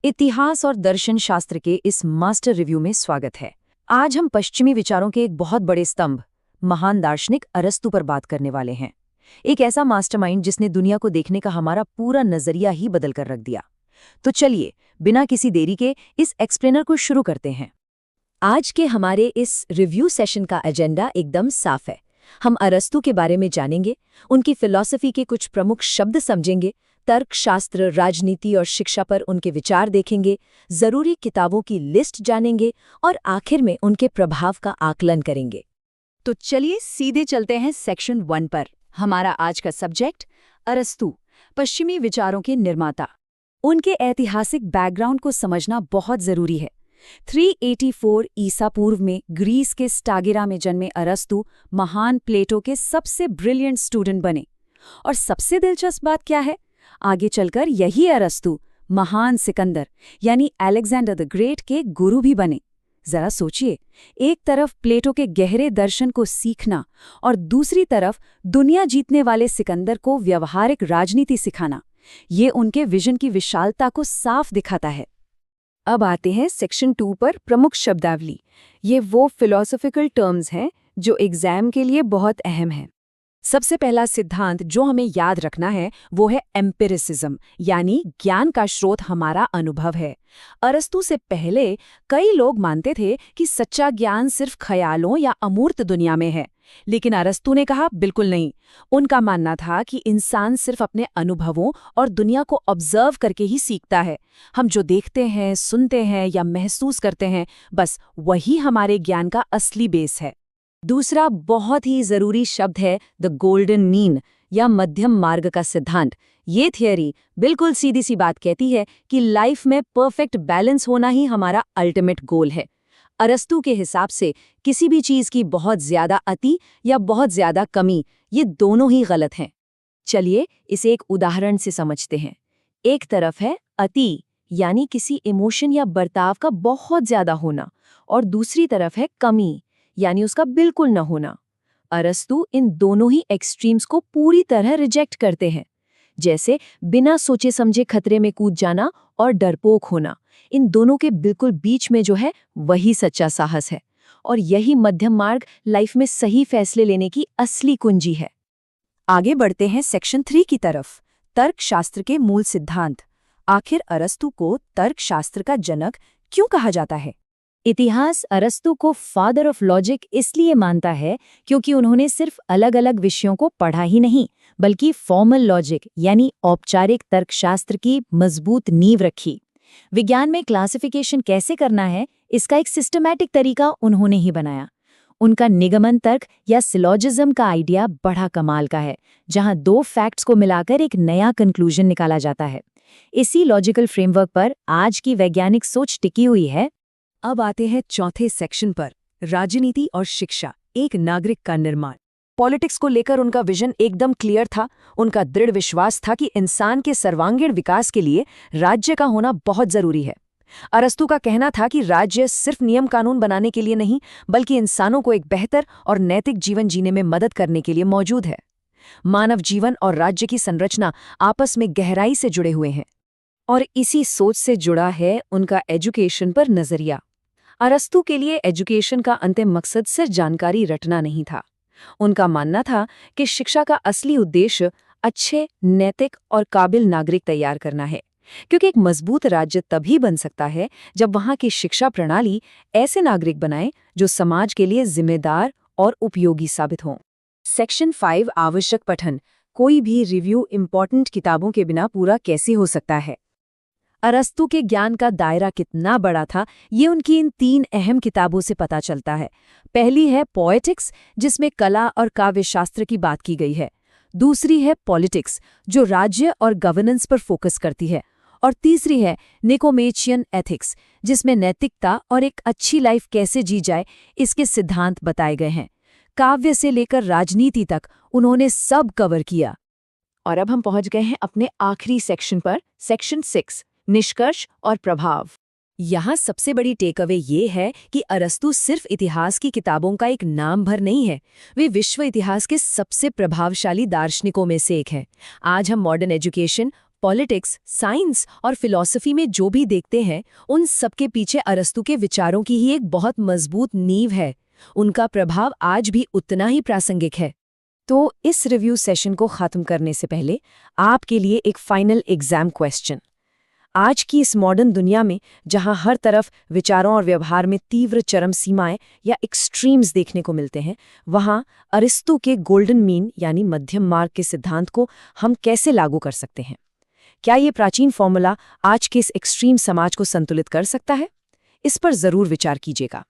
इतिहास और दर्शन शास्त्र के इस मास्टर रिव्यू में स्वागत है। आज हम पश्चिमी विचारों के एक बहुत बड़े स्तंभ, महान दार्शनिक अरस्तू पर बात करने वाले हैं। एक ऐसा मास्टरमाइंड जिसने दुनिया को देखने का हमारा पूरा नजरिया ही बदल कर रख दिया। तो चलिए, बिना किसी देरी के इस एक्सप्लेनर को शुरू करते हैं। आज के हमारे इस रिव्यू सेशन का एजेंडा एकदम साफ है। हम अरस्तू के बारे में जानेंगे, उनकी फिलॉसफी के कुछ प्रमुख शब्द समझेंगे, तर्कशास्त्र, राजनीति और शिक्षा पर उनके विचार देखेंगे, जरूरी किताबों की लिस्ट जानेंगे और आखिर में उनके प्रभाव का आकलन करेंगे। तो चलिए सीधे चलते हैं सेक्शन 1 पर। हमारा आज का सब्जेक्ट अरस्तू, पश्चिमी विचारों के निर्माता। उनके ऐतिहासिक बैकग्राउंड को समझना बहुत जरूरी है। 384 ईसा पूर्व में ग्रीस के स्टागिरा में जन्मे अरस्तू महान प्लेटो के सबसे ब्रिलियंट स्टूडेंट बने। और सबसे दिलचस्प बात क्या है, आगे चलकर यही अरस्तू महान सिकंदर यानी अलेक्जेंडर द ग्रेट के गुरु भी बने। जरा सोचिए, एक तरफ प्लेटो के गहरे दर्शन को सीखना और दूसरी तरफ दुनिया जीतने वाले सिकंदर को व्यवहारिक राजनीति सिखाना। ये उनके विजन की विशालता को साफ दिखाता है। अब आते हैं सेक्शन 2 पर, प्रमुख शब्दावली। ये वो फिलॉसॉफिकल टर्म्स हैं जो एग्जाम के लिए बहुत अहम हैं। सबसे पहला सिद्धांत जो हमें याद रखना है वो है एम्पिरिसिज्म, यानी ज्ञान का स्रोत हमारा अनुभव है। अरस्तू से पहले कई लोग मानते थे कि सच्चा ज्ञान सिर्फ ख्यालों या अमूर्त दुनिया में है, लेकिन अरस्तू ने कहा बिल्कुल नहीं। उनका मानना था कि इंसान सिर्फ अपने अनुभवों और दुनिया को ऑब्जर्व करके ही सीखता है। हम जो देखते हैं, सुनते हैं या महसूस करते हैं, बस वही हमारे ज्ञान का असली बेस है। दूसरा बहुत ही जरूरी शब्द है द गोल्डन मीन या मध्यम मार्ग का सिद्धांत। ये थियरी बिल्कुल सीधी सी बात कहती है कि लाइफ में परफेक्ट बैलेंस होना ही हमारा अल्टीमेट गोल है। अरस्तू के हिसाब से किसी भी चीज की बहुत ज्यादा अति या बहुत ज्यादा कमी, ये दोनों ही गलत हैं। चलिए इसे एक उदाहरण से समझते हैं। एक तरफ है अति, यानी किसी इमोशन या बर्ताव का बहुत ज्यादा होना, और दूसरी तरफ है कमी, यानी उसका बिल्कुल न होना। अरस्तू इन दोनों ही एक्सट्रीम्स को पूरी तरह रिजेक्ट करते हैं। जैसे बिना सोचे समझे खतरे में कूद जाना और डरपोक होना, इन दोनों के बिल्कुल बीच में जो है वही सच्चा साहस है। और यही मध्यम मार्ग लाइफ में सही फैसले लेने की असली कुंजी है। आगे बढ़ते हैं सेक्शन 3 की तरफ, तर्कशास्त्र के मूल सिद्धांत। आखिर अरस्तू को तर्कशास्त्र का जनक क्यों कहा जाता है? इतिहास अरस्तू को फादर ऑफ लॉजिक इसलिए मानता है क्योंकि उन्होंने सिर्फ अलग अलग विषयों को पढ़ा ही नहीं, बल्कि फॉर्मल लॉजिक यानी औपचारिक तर्कशास्त्र की मजबूत नींव रखी। विज्ञान में क्लासिफिकेशन कैसे करना है, इसका एक सिस्टमैटिक तरीका उन्होंने ही बनाया। उनका निगमन तर्क या सिलॉजिज्म का आइडिया बड़ा कमाल का है, जहां दो फैक्ट्स को मिलाकर एक नया कंक्लूजन निकाला जाता है। इसी लॉजिकल फ्रेमवर्क पर आज की वैज्ञानिक सोच टिकी हुई है। अब आते हैं चौथे सेक्शन पर, राजनीति और शिक्षा, एक नागरिक का निर्माण। पॉलिटिक्स को लेकर उनका विजन एकदम क्लियर था। उनका दृढ़ विश्वास था कि इंसान के सर्वांगीण विकास के लिए राज्य का होना बहुत जरूरी है। अरस्तू का कहना था कि राज्य सिर्फ नियम कानून बनाने के लिए नहीं, बल्कि इंसानों को एक बेहतर और नैतिक जीवन जीने में मदद करने के लिए मौजूद है। मानव जीवन और राज्य की संरचना आपस में गहराई से जुड़े हुए हैं, और इसी सोच से जुड़ा है उनका एजुकेशन पर नजरिया। अरस्तू के लिए एजुकेशन का अंतिम मकसद सिर्फ जानकारी रटना नहीं था। उनका मानना था कि शिक्षा का असली उद्देश्य अच्छे, नैतिक और काबिल नागरिक तैयार करना है, क्योंकि एक मजबूत राज्य तभी बन सकता है जब वहां की शिक्षा प्रणाली ऐसे नागरिक बनाए जो समाज के लिए जिम्मेदार और उपयोगी साबित हों। सेक्शन 5, आवश्यक पठन। कोई भी रिव्यू इंपॉर्टेंट किताबों के बिना पूरा कैसे हो सकता है? अरस्तू के ज्ञान का दायरा कितना बड़ा था, ये उनकी इन 3 अहम किताबों से पता चलता है। पहली है पोएटिक्स, जिसमें कला और काव्यशास्त्र की बात की गई है। दूसरी है पॉलिटिक्स, जो राज्य और गवर्नेंस पर फोकस करती है। और तीसरी है निकोमेचियन एथिक्स, जिसमें नैतिकता और एक अच्छी लाइफ कैसे जी जाए इसके सिद्धांत बताए गए हैं। काव्य से लेकर राजनीति तक उन्होंने सब कवर किया। और अब हम पहुंच गए हैं अपने आखिरी सेक्शन पर, सेक्शन 6, निष्कर्ष और प्रभाव। यहाँ सबसे बड़ी टेकअवे ये है कि अरस्तू सिर्फ इतिहास की किताबों का एक नाम भर नहीं है, वे विश्व इतिहास के सबसे प्रभावशाली दार्शनिकों में से एक हैं। आज हम मॉडर्न एजुकेशन, पॉलिटिक्स, साइंस और फिलॉसफी में जो भी देखते हैं, उन सबके पीछे अरस्तू के विचारों की ही एक बहुत मजबूत नींव है। उनका प्रभाव आज भी उतना ही प्रासंगिक है। तो इस रिव्यू सेशन को खत्म करने से पहले आपके लिए एक फाइनल एग्जाम क्वेश्चन। आज की इस मॉडर्न दुनिया में जहां हर तरफ विचारों और व्यवहार में तीव्र चरम सीमाएं या एक्सट्रीम्स देखने को मिलते हैं, वहां अरिस्तु के गोल्डन मीन यानी मध्यम मार्ग के सिद्धांत को हम कैसे लागू कर सकते हैं? क्या ये प्राचीन फॉर्मूला आज के इस एक्सट्रीम समाज को संतुलित कर सकता है? इस पर जरूर विचार कीजिएगा।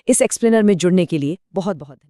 इस एक्सप्लेनर में जुड़ने के लिए बहुत बहुत धन्यवाद।